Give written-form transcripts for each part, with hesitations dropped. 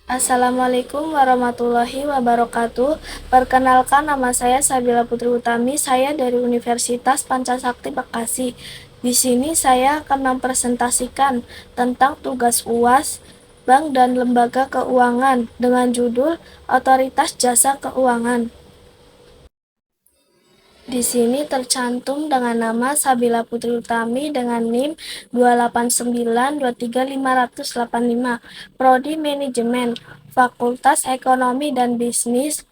Assalamualaikum warahmatullahi wabarakatuh. Perkenalkan, nama saya Sabila Putri Utami. Saya dari Universitas Pancasakti Bekasi. Di sini saya akan mempresentasikan tentang tugas UAS, bank dan lembaga keuangan dengan judul Otoritas Jasa Keuangan. Di sini tercantum dengan nama Sabila Putri Utami dengan NIM 289235585, Prodi Manajemen, Fakultas Ekonomi dan Bisnis,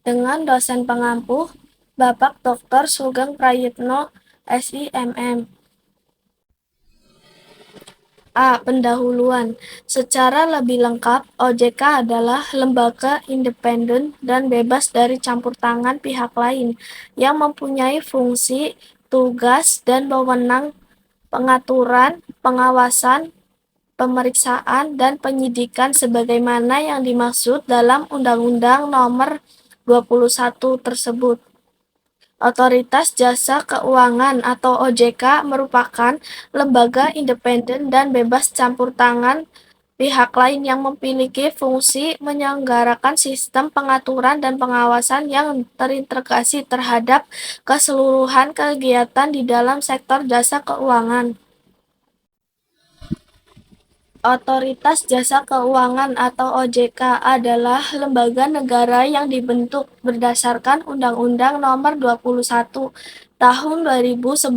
dengan dosen pengampu Bapak Dr. Sugeng Prayitno, SIMM. A. Pendahuluan. Secara lebih lengkap, OJK adalah lembaga independen dan bebas dari campur tangan pihak lain yang mempunyai fungsi, tugas, dan wewenang pengaturan, pengawasan, pemeriksaan, dan penyidikan sebagaimana yang dimaksud dalam Undang-Undang Nomor 21 tersebut. Otoritas Jasa Keuangan atau OJK merupakan lembaga independen dan bebas campur tangan pihak lain yang memiliki fungsi menyelenggarakan sistem pengaturan dan pengawasan yang terintegrasi terhadap keseluruhan kegiatan di dalam sektor jasa keuangan. Otoritas Jasa Keuangan atau OJK adalah lembaga negara yang dibentuk berdasarkan Undang-Undang Nomor 21 Tahun 2011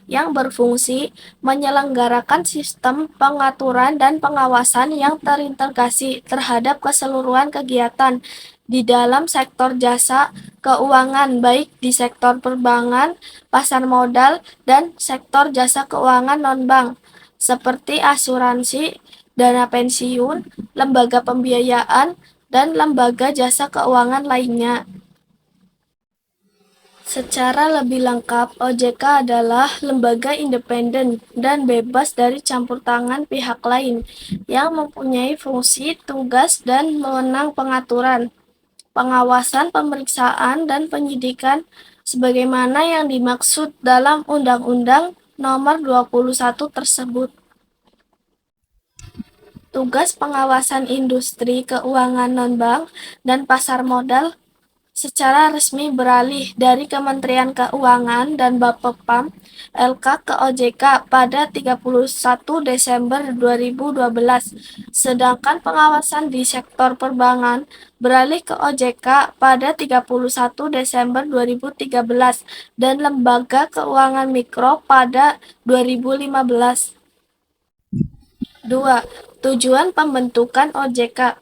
yang berfungsi menyelenggarakan sistem pengaturan dan pengawasan yang terintegrasi terhadap keseluruhan kegiatan di dalam sektor jasa keuangan, baik di sektor perbankan, pasar modal, dan sektor jasa keuangan non-bank seperti asuransi, dana pensiun, lembaga pembiayaan, dan lembaga jasa keuangan lainnya. Secara lebih lengkap, OJK adalah lembaga independen dan bebas dari campur tangan pihak lain yang mempunyai fungsi, tugas, dan wewenang pengaturan, pengawasan, pemeriksaan, dan penyidikan sebagaimana yang dimaksud dalam Undang-Undang Nomor 21 tersebut. Tugas pengawasan industri keuangan non-bank dan pasar modal secara resmi beralih dari Kementerian Keuangan dan Bapepam LK ke OJK pada 31 Desember 2012, sedangkan pengawasan di sektor perbankan beralih ke OJK pada 31 Desember 2013 dan lembaga keuangan mikro pada 2015. 2. Tujuan pembentukan OJK.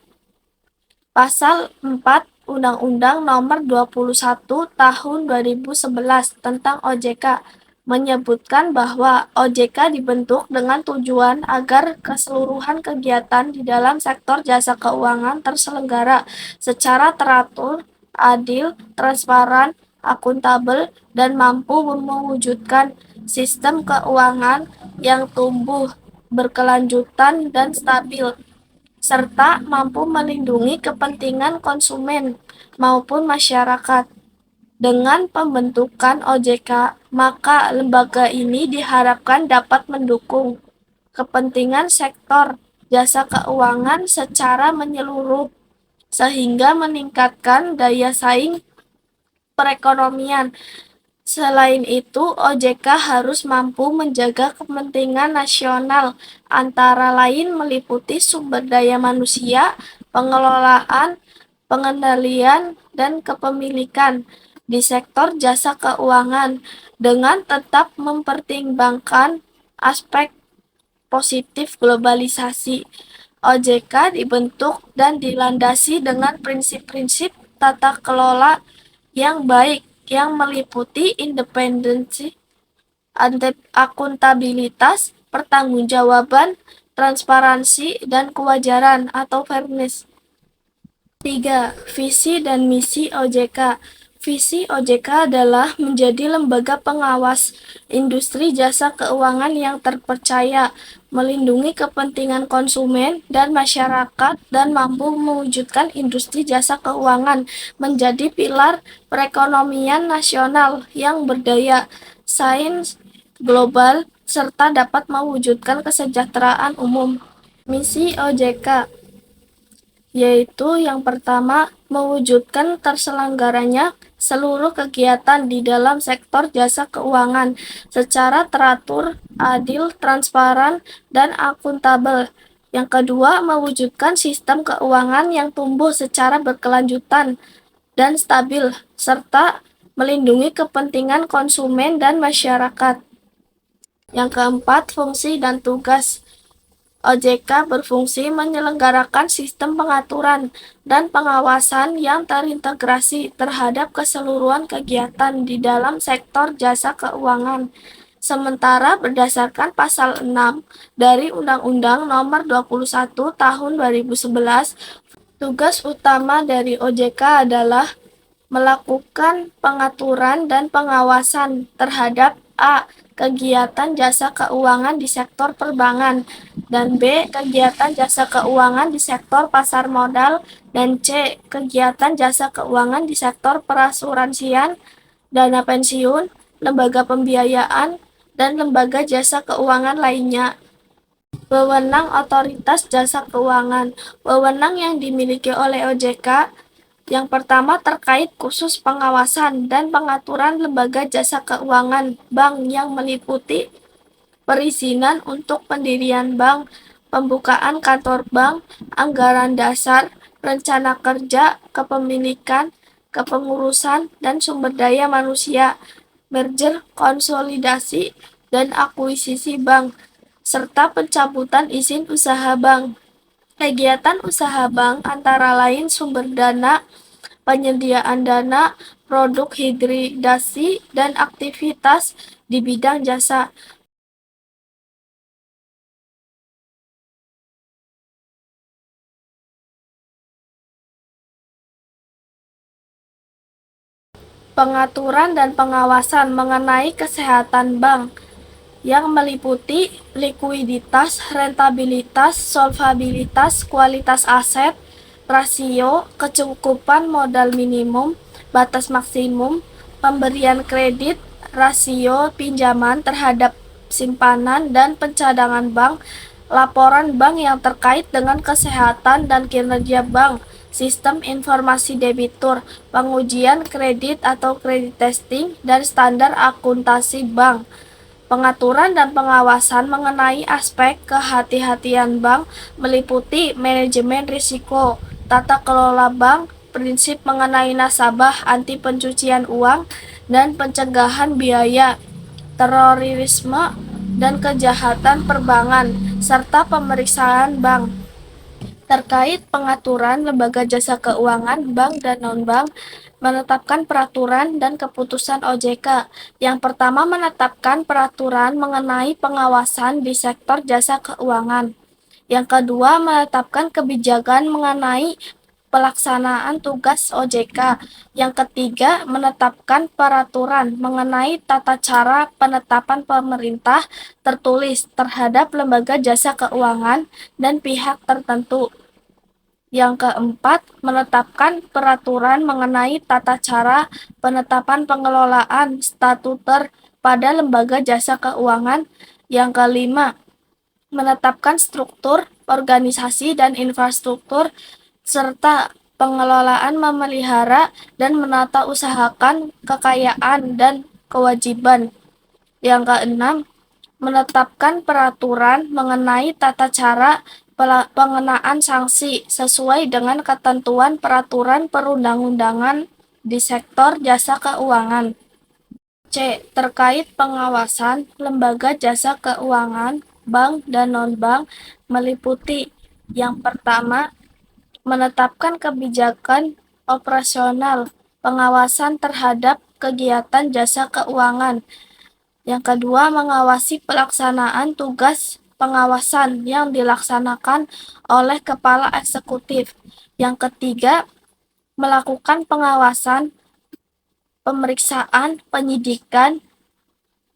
Pasal 4 Undang-Undang Nomor 21 Tahun 2011 tentang OJK menyebutkan bahwa OJK dibentuk dengan tujuan agar keseluruhan kegiatan di dalam sektor jasa keuangan terselenggara secara teratur, adil, transparan, akuntabel, dan mampu mewujudkan sistem keuangan yang tumbuh, berkelanjutan, dan stabil, serta mampu melindungi kepentingan konsumen maupun masyarakat. Dengan pembentukan OJK, maka lembaga ini diharapkan dapat mendukung kepentingan sektor jasa keuangan secara menyeluruh, sehingga meningkatkan daya saing perekonomian. Selain itu, OJK harus mampu menjaga kepentingan nasional, antara lain meliputi sumber daya manusia, pengelolaan, pengendalian, dan kepemilikan di sektor jasa keuangan dengan tetap mempertimbangkan aspek positif globalisasi. OJK dibentuk dan dilandasi dengan prinsip-prinsip tata kelola yang baik yang meliputi independensi, akuntabilitas, pertanggungjawaban, transparansi, dan kewajaran atau fairness. 3. Visi dan misi OJK. Visi OJK adalah menjadi lembaga pengawas industri jasa keuangan yang terpercaya, melindungi kepentingan konsumen dan masyarakat, dan mampu mewujudkan industri jasa keuangan menjadi pilar perekonomian nasional yang berdaya saing global serta dapat mewujudkan kesejahteraan umum. Misi OJK yaitu yang pertama, mewujudkan terselenggaranya seluruh kegiatan di dalam sektor jasa keuangan secara teratur, adil, transparan, dan akuntabel. Yang kedua, mewujudkan sistem keuangan yang tumbuh secara berkelanjutan dan stabil, serta melindungi kepentingan konsumen dan masyarakat. Yang keempat, fungsi dan tugas. OJK berfungsi menyelenggarakan sistem pengaturan dan pengawasan yang terintegrasi terhadap keseluruhan kegiatan di dalam sektor jasa keuangan. Sementara berdasarkan Pasal 6 dari Undang-Undang Nomor 21 Tahun 2011, tugas utama dari OJK adalah melakukan pengaturan dan pengawasan terhadap A. Kegiatan jasa keuangan di sektor perbankan, dan B. Kegiatan jasa keuangan di sektor pasar modal, dan C. Kegiatan jasa keuangan di sektor perasuransian, dana pensiun, lembaga pembiayaan, dan lembaga jasa keuangan lainnya. Wewenang Otoritas Jasa Keuangan. Wewenang yang dimiliki oleh OJK yang pertama terkait khusus pengawasan dan pengaturan lembaga jasa keuangan bank yang meliputi perizinan untuk pendirian bank, pembukaan kantor bank, anggaran dasar, rencana kerja, kepemilikan, kepengurusan, dan sumber daya manusia, merger, konsolidasi, dan akuisisi bank, serta pencabutan izin usaha bank. Kegiatan usaha bank antara lain sumber dana, penyediaan dana, produk hibridasi, dan aktivitas di bidang jasa. Pengaturan dan pengawasan mengenai kesehatan bank yang meliputi likuiditas, rentabilitas, solvabilitas, kualitas aset, rasio, kecukupan modal minimum, batas maksimum, pemberian kredit, rasio pinjaman terhadap simpanan dan pencadangan bank, laporan bank yang terkait dengan kesehatan dan kinerja bank, sistem informasi debitur, pengujian kredit atau credit testing, dan standar akuntansi bank. Pengaturan dan pengawasan mengenai aspek kehati-hatian bank meliputi manajemen risiko, tata kelola bank, prinsip mengenai nasabah anti pencucian uang, dan pencegahan biaya, terorisme, dan kejahatan perbankan, serta pemeriksaan bank. Terkait pengaturan lembaga jasa keuangan, bank dan non-bank, menetapkan peraturan dan keputusan OJK. Yang pertama, menetapkan peraturan mengenai pengawasan di sektor jasa keuangan. Yang kedua, menetapkan kebijakan mengenai pelaksanaan tugas OJK. Yang ketiga, menetapkan peraturan mengenai tata cara penetapan pemerintah tertulis terhadap lembaga jasa keuangan dan pihak tertentu. Yang keempat, menetapkan peraturan mengenai tata cara penetapan pengelolaan statuter pada lembaga jasa keuangan. Yang kelima, menetapkan struktur, organisasi, dan infrastruktur, serta pengelolaan memelihara dan menata usahakan kekayaan dan kewajiban. Yang keenam, menetapkan peraturan mengenai tata cara pengenaan sanksi sesuai dengan ketentuan peraturan perundang-undangan di sektor jasa keuangan. C. Terkait pengawasan lembaga jasa keuangan, bank dan non-bank meliputi yang pertama, menetapkan kebijakan operasional pengawasan terhadap kegiatan jasa keuangan. Yang kedua, mengawasi pelaksanaan tugas pengawasan yang dilaksanakan oleh Kepala Eksekutif. Yang ketiga, melakukan pengawasan, pemeriksaan, penyidikan,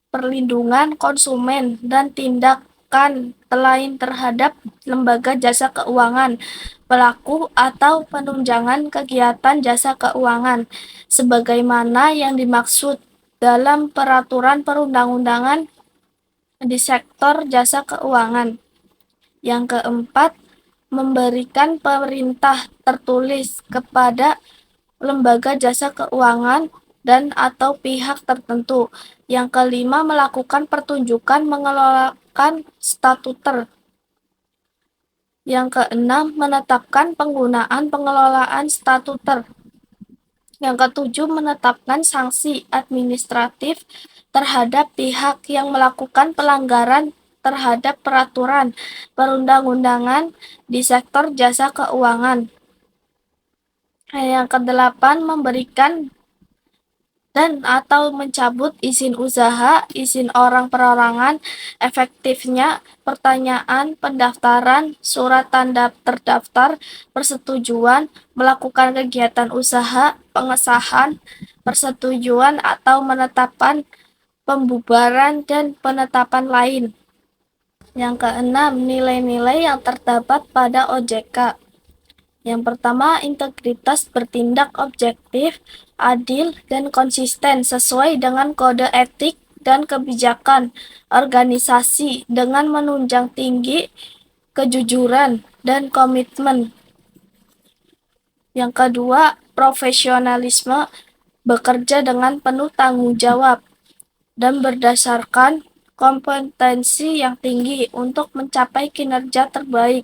perlindungan konsumen, dan tindakan lain terhadap lembaga jasa keuangan, pelaku atau penunjangan kegiatan jasa keuangan, sebagaimana yang dimaksud dalam peraturan perundang-undangan di sektor jasa keuangan. Yang keempat, memberikan perintah tertulis kepada lembaga jasa keuangan dan atau pihak tertentu. Yang kelima, melakukan pertunjukan mengelolakan statuter. Yang keenam, menetapkan penggunaan pengelolaan statuter. Yang ketujuh, menetapkan sanksi administratif terhadap pihak yang melakukan pelanggaran terhadap peraturan perundang-undangan di sektor jasa keuangan. Yang kedelapan, memberikan dan atau mencabut izin usaha, izin orang perorangan, efektifnya pertanyaan pendaftaran, surat tanda terdaftar, persetujuan, melakukan kegiatan usaha, pengesahan, persetujuan atau menetapkan pembubaran dan penetapan lain. Yang keenam, nilai-nilai yang terdapat pada OJK. Yang pertama, integritas bertindak objektif, adil, dan konsisten sesuai dengan kode etik dan kebijakan organisasi dengan menunjang tinggi kejujuran dan komitmen. Yang kedua, profesionalisme, bekerja dengan penuh tanggung jawab dan berdasarkan kompetensi yang tinggi untuk mencapai kinerja terbaik.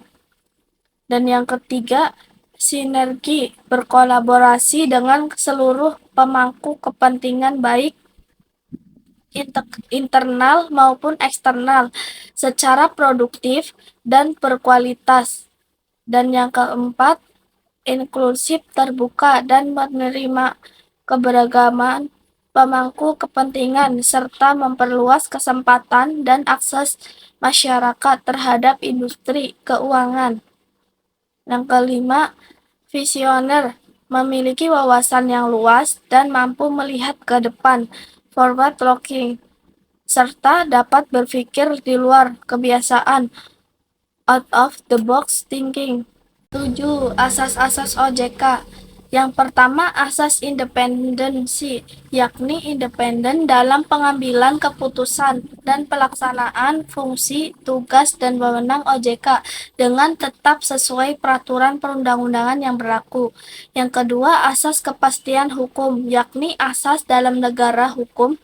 Dan yang ketiga, sinergi, berkolaborasi dengan seluruh pemangku kepentingan baik internal maupun eksternal secara produktif dan berkualitas. Dan yang keempat, inklusif, terbuka, dan menerima keberagaman pemangku kepentingan serta memperluas kesempatan dan akses masyarakat terhadap industri keuangan. Yang kelima, visioner, memiliki wawasan yang luas dan mampu melihat ke depan, forward looking, serta dapat berpikir di luar kebiasaan, out of the box thinking. 7. Asas-asas OJK. Yang pertama, asas independensi, yakni independen dalam pengambilan keputusan dan pelaksanaan fungsi, tugas, dan wewenang OJK dengan tetap sesuai peraturan perundang-undangan yang berlaku. Yang kedua, asas kepastian hukum, yakni asas dalam negara hukum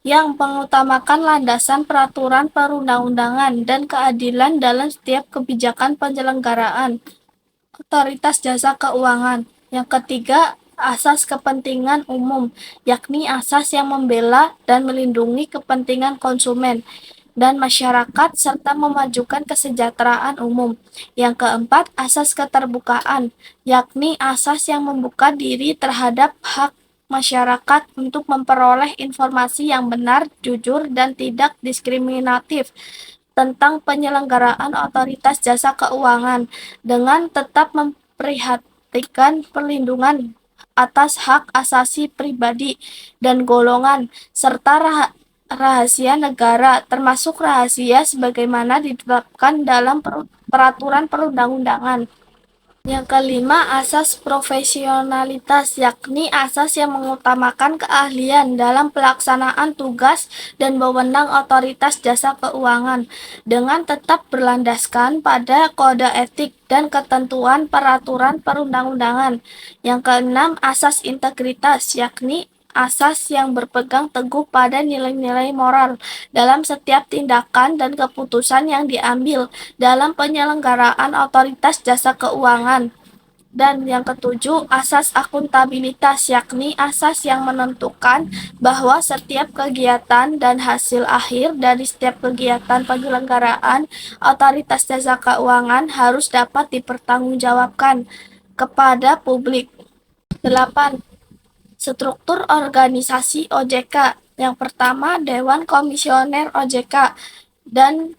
yang mengutamakan landasan peraturan perundang-undangan dan keadilan dalam setiap kebijakan penyelenggaraan otoritas jasa keuangan. Yang ketiga, asas kepentingan umum, yakni asas yang membela dan melindungi kepentingan konsumen dan masyarakat serta memajukan kesejahteraan umum. Yang keempat, asas keterbukaan, yakni asas yang membuka diri terhadap hak masyarakat untuk memperoleh informasi yang benar, jujur, dan tidak diskriminatif tentang penyelenggaraan otoritas jasa keuangan dengan tetap memperhatikan perlindungan atas hak asasi pribadi dan golongan serta rahasia negara termasuk rahasia sebagaimana ditetapkan dalam peraturan perundang-undangan. Yang kelima, asas profesionalitas, yakni asas yang mengutamakan keahlian dalam pelaksanaan tugas dan wewenang otoritas jasa keuangan dengan tetap berlandaskan pada kode etik dan ketentuan peraturan perundang-undangan. Yang keenam, asas integritas, yakni asas yang berpegang teguh pada nilai-nilai moral dalam setiap tindakan dan keputusan yang diambil dalam penyelenggaraan otoritas jasa keuangan. Dan yang ketujuh, asas akuntabilitas, yakni asas yang menentukan bahwa setiap kegiatan dan hasil akhir dari setiap kegiatan penyelenggaraan otoritas jasa keuangan harus dapat dipertanggungjawabkan kepada publik. 8. Struktur organisasi OJK. Yang pertama, Dewan Komisioner OJK, dan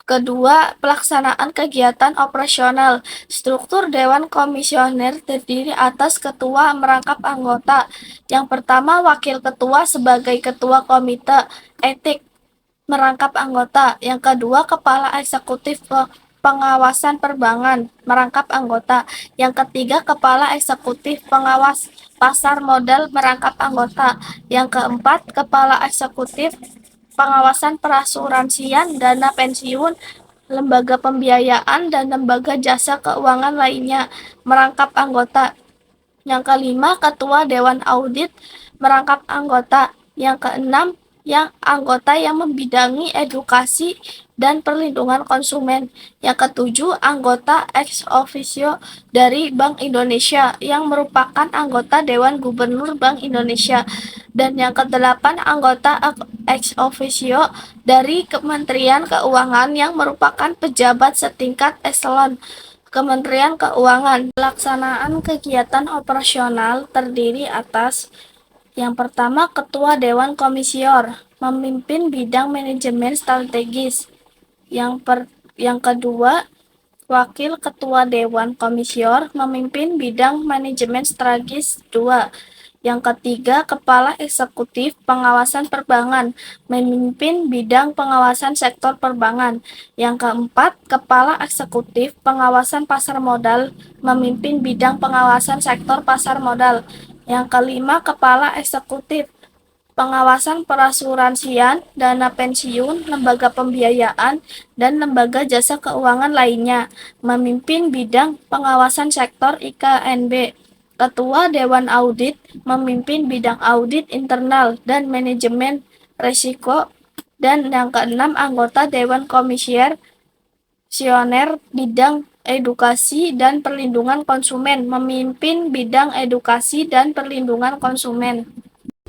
kedua, pelaksanaan kegiatan operasional. Struktur Dewan Komisioner terdiri atas ketua merangkap anggota. Yang pertama, wakil ketua sebagai ketua komite etik merangkap anggota. Yang kedua, kepala eksekutif pengawasan perbankan merangkap anggota. Yang ketiga, kepala eksekutif pengawas pasar modal merangkap anggota. Yang keempat, kepala eksekutif pengawasan perasuransian dana pensiun lembaga pembiayaan, dan lembaga jasa keuangan lainnya merangkap anggota. Yang kelima, Ketua Dewan Audit merangkap anggota. Yang keenam, yang anggota yang membidangi edukasi dan perlindungan konsumen. Yang ketujuh, anggota ex officio dari Bank Indonesia yang merupakan anggota Dewan Gubernur Bank Indonesia. Dan yang kedelapan, anggota ex officio dari Kementerian Keuangan yang merupakan pejabat setingkat eselon Kementerian Keuangan. Pelaksanaan kegiatan operasional terdiri atas: yang pertama, Ketua Dewan Komisioner memimpin bidang manajemen strategis. Yang kedua, Wakil Ketua Dewan Komisioner memimpin bidang manajemen strategis 2. Yang ketiga, Kepala Eksekutif Pengawasan Perbankan memimpin bidang pengawasan sektor perbankan. Yang keempat, Kepala Eksekutif Pengawasan Pasar Modal memimpin bidang pengawasan sektor pasar modal. Yang kelima, Kepala Eksekutif Pengawasan Perasuransian, Dana Pensiun, Lembaga Pembiayaan, dan Lembaga Jasa Keuangan lainnya, memimpin bidang pengawasan sektor IKNB. Ketua Dewan Audit memimpin bidang audit internal dan manajemen risiko. Dan yang keenam, anggota Dewan Komisioner bidang edukasi dan perlindungan konsumen memimpin bidang edukasi dan perlindungan konsumen.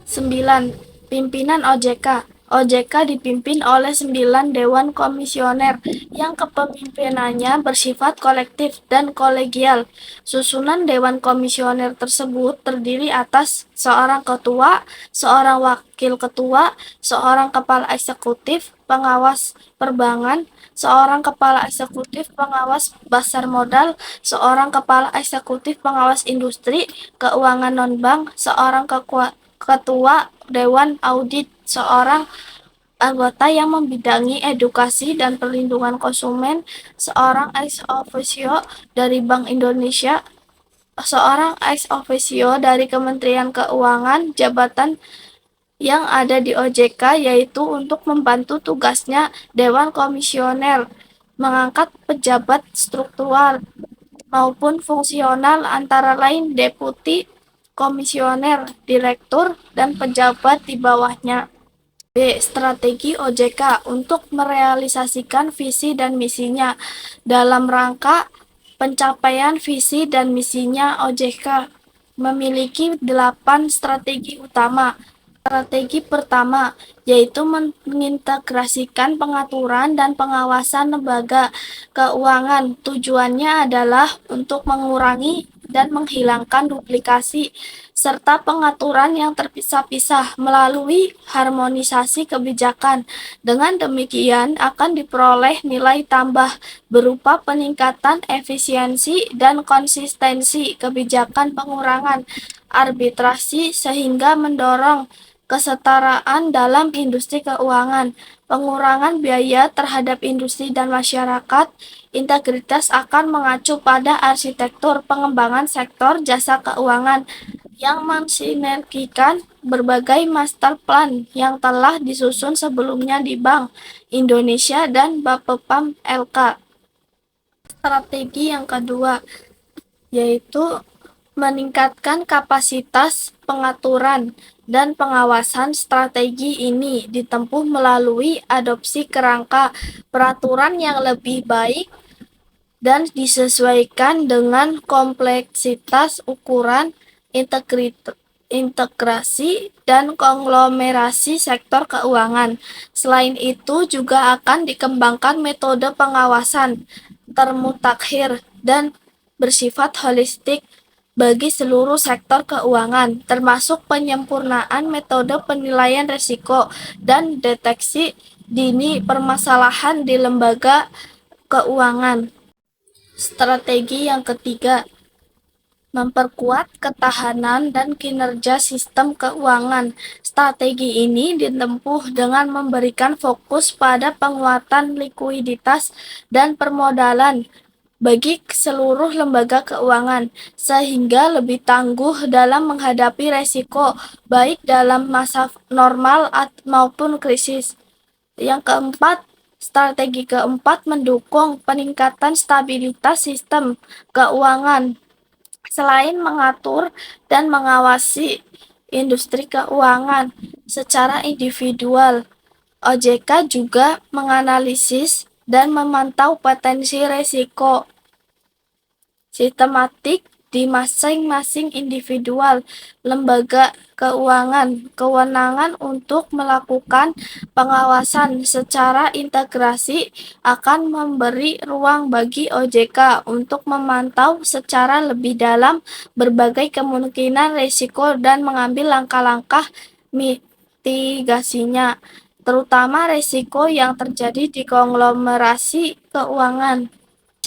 9. Pimpinan OJK. OJK dipimpin oleh 9 Dewan Komisioner yang kepemimpinannya bersifat kolektif dan kolegial. Susunan Dewan Komisioner tersebut terdiri atas seorang ketua, seorang wakil ketua, seorang kepala eksekutif pengawas perbankan, seorang kepala eksekutif pengawas pasar modal, seorang kepala eksekutif pengawas industri, keuangan non-bank, seorang Ketua Dewan Audit, seorang anggota yang membidangi edukasi dan perlindungan konsumen, seorang ex officio dari Bank Indonesia, seorang ex officio dari Kementerian Keuangan. Jabatan yang ada di OJK yaitu untuk membantu tugasnya Dewan Komisioner mengangkat pejabat struktural maupun fungsional, antara lain deputi komisioner, direktur, dan pejabat di bawahnya. B. Strategi OJK untuk merealisasikan visi dan misinya. Dalam rangka pencapaian visi dan misinya, OJK memiliki 8 strategi utama. Strategi pertama yaitu mengintegrasikan pengaturan dan pengawasan lembaga keuangan. Tujuannya adalah untuk mengurangi dan menghilangkan duplikasi serta pengaturan yang terpisah-pisah melalui harmonisasi kebijakan. Dengan demikian akan diperoleh nilai tambah berupa peningkatan efisiensi dan konsistensi kebijakan, pengurangan arbitrasi sehingga mendorong kesetaraan dalam industri keuangan, pengurangan biaya terhadap industri dan masyarakat. Integritas akan mengacu pada arsitektur pengembangan sektor jasa keuangan yang mensinergikan berbagai master plan yang telah disusun sebelumnya di Bank Indonesia dan Bapepam LK. Strategi yang kedua yaitu meningkatkan kapasitas pengaturan dan pengawasan. Strategi ini ditempuh melalui adopsi kerangka peraturan yang lebih baik dan disesuaikan dengan kompleksitas ukuran, integrasi, dan konglomerasi sektor keuangan. Selain itu, juga akan dikembangkan metode pengawasan termutakhir dan bersifat holistik bagi seluruh sektor keuangan, termasuk penyempurnaan metode penilaian risiko dan deteksi dini permasalahan di lembaga keuangan. Strategi yang ketiga, memperkuat ketahanan dan kinerja sistem keuangan. Strategi ini ditempuh dengan memberikan fokus pada penguatan likuiditas dan permodalan bagi seluruh lembaga keuangan, sehingga lebih tangguh dalam menghadapi resiko baik dalam masa normal maupun krisis. Yang keempat, Strategi keempat mendukung peningkatan stabilitas sistem keuangan. Selain mengatur dan mengawasi industri keuangan secara individual, OJK juga menganalisis dan memantau potensi risiko sistematik di masing-masing individual lembaga keuangan. Kewenangan untuk melakukan pengawasan secara integrasi akan memberi ruang bagi OJK untuk memantau secara lebih dalam berbagai kemungkinan risiko dan mengambil langkah-langkah mitigasinya, terutama risiko yang terjadi di konglomerasi keuangan.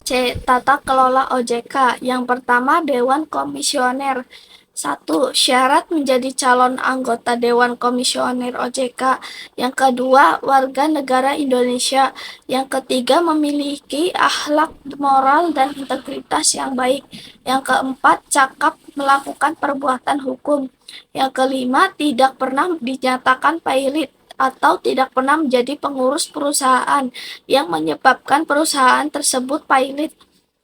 C. Tata kelola OJK. Yang pertama, Dewan Komisioner. 1. Syarat menjadi calon anggota Dewan Komisioner OJK. Yang kedua, warga negara Indonesia. Yang ketiga, memiliki akhlak moral dan integritas yang baik. Yang keempat, cakap melakukan perbuatan hukum. Yang kelima, tidak pernah dinyatakan pailit atau tidak pernah menjadi pengurus perusahaan yang menyebabkan perusahaan tersebut pailit.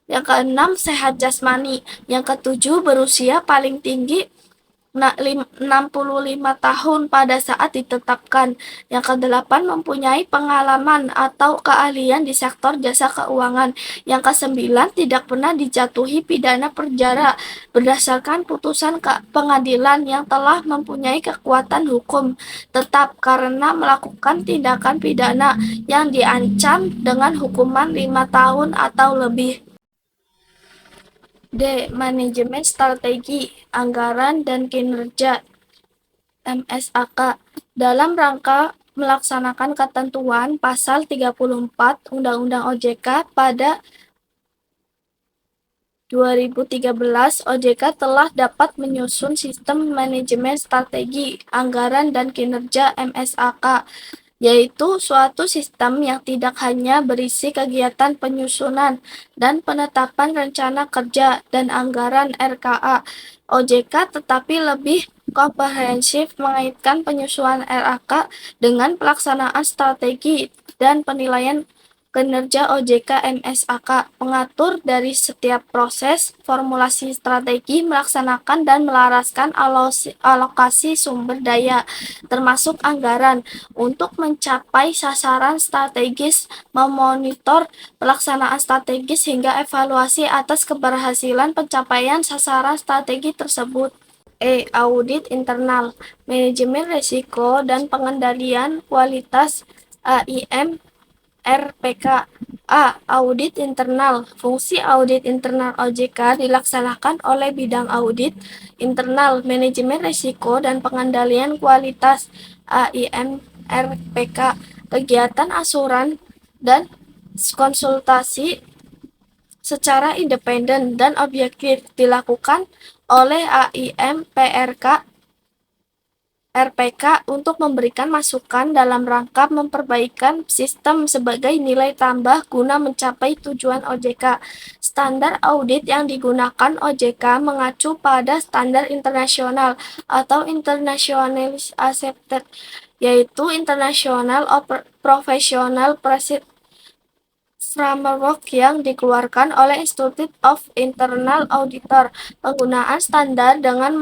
Yang keenam, sehat jasmani. Yang ketujuh, berusia paling tinggi 65 tahun pada saat ditetapkan. Yang kedelapan, mempunyai pengalaman atau keahlian di sektor jasa keuangan. Yang kesembilan, tidak pernah dijatuhi pidana penjara berdasarkan putusan pengadilan yang telah mempunyai kekuatan hukum tetap karena melakukan tindakan pidana yang diancam dengan hukuman 5 tahun atau lebih. D. Manajemen Strategi, Anggaran, dan Kinerja (MSAK) dalam rangka melaksanakan ketentuan Pasal 34 Undang-Undang OJK pada 2013, OJK telah dapat menyusun sistem manajemen strategi, anggaran, dan kinerja (MSAK), yaitu suatu sistem yang tidak hanya berisi kegiatan penyusunan dan penetapan rencana kerja dan anggaran RKA OJK, tetapi lebih komprehensif mengaitkan penyusunan RAK dengan pelaksanaan strategi dan penilaian kinerja OJK MSAK, mengatur dari setiap proses formulasi strategi, melaksanakan dan melaraskan alokasi sumber daya, termasuk anggaran, untuk mencapai sasaran strategis, memonitor pelaksanaan strategis hingga evaluasi atas keberhasilan pencapaian sasaran strategi tersebut. E. Audit internal, manajemen risiko dan pengendalian kualitas AIM RPK. A. Audit internal. Fungsi audit internal OJK dilaksanakan oleh bidang audit internal, manajemen risiko dan pengendalian kualitas AIM RPK. Kegiatan asuran dan konsultasi secara independen dan objektif dilakukan oleh AIM RPK untuk memberikan masukan dalam rangka memperbaikan sistem sebagai nilai tambah guna mencapai tujuan OJK. Standar audit yang digunakan OJK mengacu pada standar internasional atau internationally accepted, yaitu International Professional Framework yang dikeluarkan oleh Institute of Internal Auditor. Penggunaan standar dengan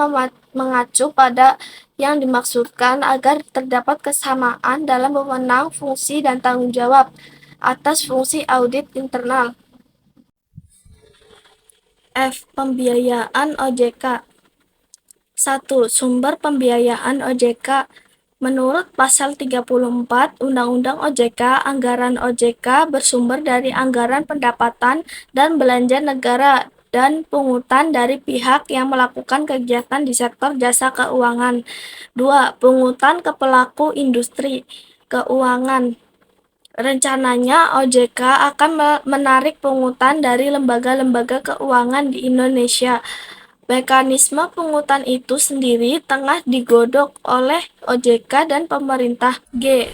mengacu pada yang dimaksudkan agar terdapat kesamaan dalam wewenang, fungsi, dan tanggung jawab atas fungsi audit internal. F. Pembiayaan OJK. 1. Sumber pembiayaan OJK. Menurut Pasal 34 Undang-Undang OJK, anggaran OJK bersumber dari anggaran pendapatan dan belanja negara dan pungutan dari pihak yang melakukan kegiatan di sektor jasa keuangan. 2. Pungutan ke pelaku industri keuangan. Rencananya, OJK akan menarik pungutan dari lembaga-lembaga keuangan di Indonesia. Mekanisme pungutan itu sendiri tengah digodok oleh OJK dan pemerintah. G.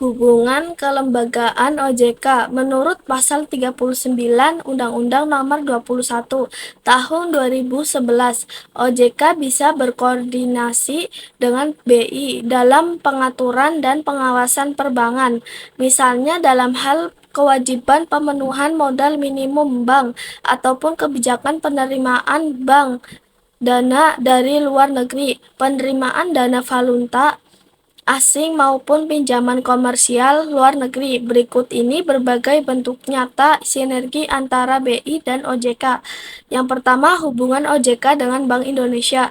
Hubungan kelembagaan OJK. Menurut Pasal 39 Undang-Undang Nomor 21 Tahun 2011, OJK bisa berkoordinasi dengan BI dalam pengaturan dan pengawasan perbankan, misalnya dalam hal kewajiban pemenuhan modal minimum bank ataupun kebijakan penerimaan bank dana dari luar negeri, penerimaan dana valuta asing maupun pinjaman komersial luar negeri. Berikut ini berbagai bentuk nyata sinergi antara BI dan OJK. Yang pertama, hubungan OJK dengan Bank Indonesia.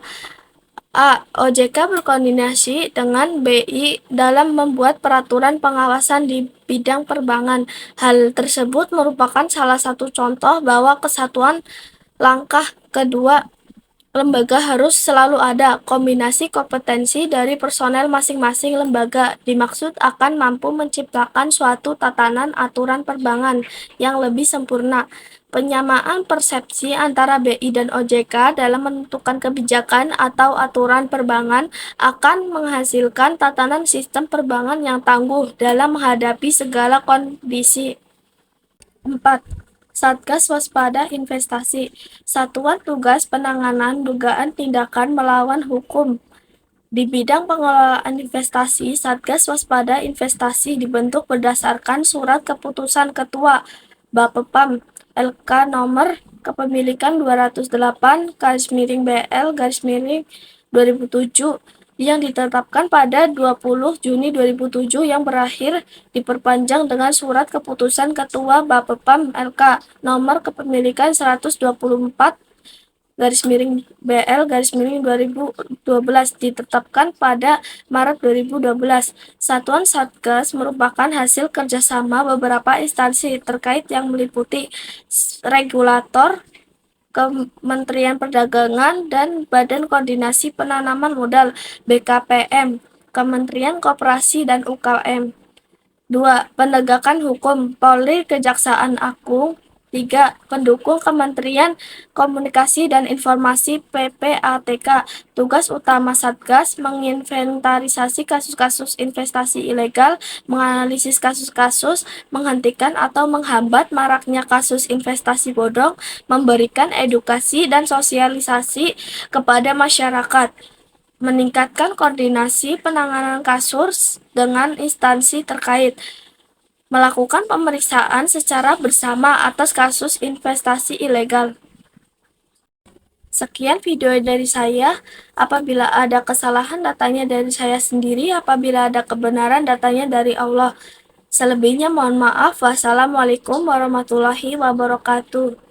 A. OJK berkoordinasi dengan BI dalam membuat peraturan pengawasan di bidang perbankan. Hal tersebut merupakan salah satu contoh bahwa kesatuan langkah kedua lembaga harus selalu ada. Kombinasi kompetensi dari personel masing-masing lembaga dimaksud akan mampu menciptakan suatu tatanan aturan perbankan yang lebih sempurna. Penyamaan persepsi antara BI dan OJK dalam menentukan kebijakan atau aturan perbankan akan menghasilkan tatanan sistem perbankan yang tangguh dalam menghadapi segala kondisi. 4. Satgas Waspada Investasi. Satuan Tugas Penanganan Dugaan Tindakan Melawan Hukum. Di bidang pengelolaan investasi, Satgas Waspada Investasi dibentuk berdasarkan Surat Keputusan Ketua Bapepam LK Nomor Kepemilikan 208/BL/2007 yang ditetapkan pada 20 Juni 2007 yang berakhir diperpanjang dengan Surat Keputusan Ketua Bapepam LK Nomor Kepemilikan 124/BL/2012 ditetapkan pada Maret 2012. Satuan Satgas merupakan hasil kerjasama beberapa instansi terkait yang meliputi regulator, Kementerian Perdagangan, dan Badan Koordinasi Penanaman Modal (BKPM), Kementerian Koperasi dan UKM. 2. Penegakan hukum Polri, Kejaksaan Agung. 3. Pendukung Kementerian Komunikasi dan Informasi PPATK. Tugas utama Satgas menginventarisasi kasus-kasus investasi ilegal, menganalisis kasus-kasus, menghentikan atau menghambat maraknya kasus investasi bodong, memberikan edukasi dan sosialisasi kepada masyarakat, meningkatkan koordinasi penanganan kasus dengan instansi terkait, melakukan pemeriksaan secara bersama atas kasus investasi ilegal. Sekian video dari saya. Apabila ada kesalahan, datanya dari saya sendiri. Apabila ada kebenaran, datanya dari Allah. Selebihnya mohon maaf. Wassalamualaikum warahmatullahi wabarakatuh.